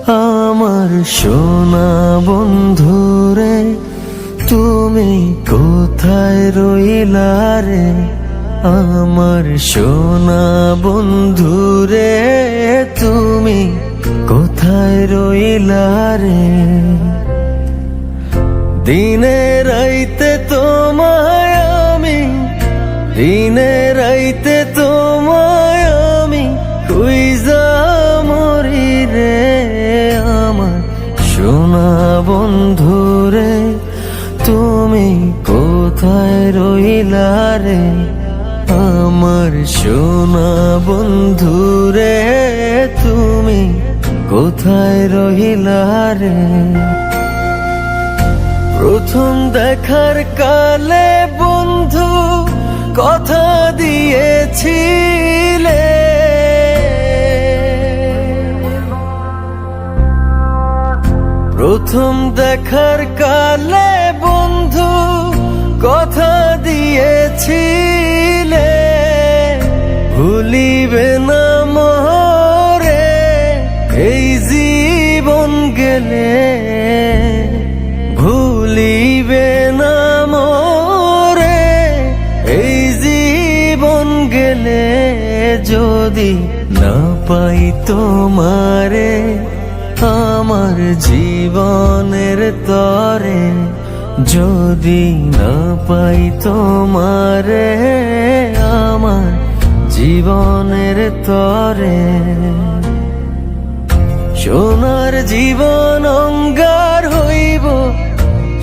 আমার সোনা বন্ধুরে তুমি কোথায় রইলা রে? আমার সোনা বন্ধুরে তুমি কোথায় রইলা রে? দিনে রাইতে তোমায় আমি, দিনে রাইতে তোমায় আমি খুঁজা মরি রে। আমার সোনা বন্ধুরে তুমি কোথায় রইলা রে? আমার সোনা বন্ধুরে তুমি কোথায় রইলা রে? প্রথম দেখার কালে বন্ধু কথা দিয়েছিলে, প্রথম দেখার কালে বন্ধু কথা দিয়েছিলে, ভুলিবে না মোরে এই জীবন গেলে, ভুলিবে না মোরে এই জীবন গেলে। যদি না পাই তোমারে আমার জীবনের তরে, যদি না পাই তোমারে আমার জীবনের তরে, সোনার জীবন অঙ্গার হইব,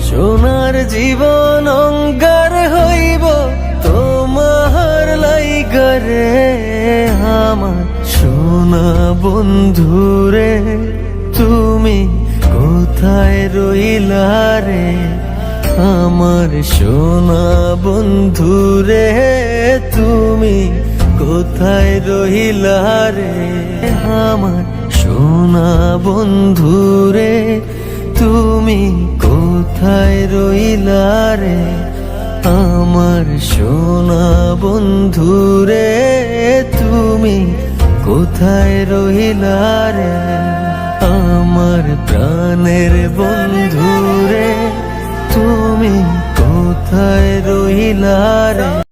সোনার জীবন অঙ্গার হইব তোমার লাইগারে। আমার সোনা বন্ধুরে তুমি কোথায় রইলা রে? আমার সোনা বন্ধুরে তুমি কোথায় রইলা রে? আমার সোনা বন্ধুরে তুমি কোথায় রইলা রে? আমার সোনা বন্ধুরে তুমি কোথায় রইলা রে? আমার প্রাণের বন্ধুরে তুমি কোথায় রইলা রে?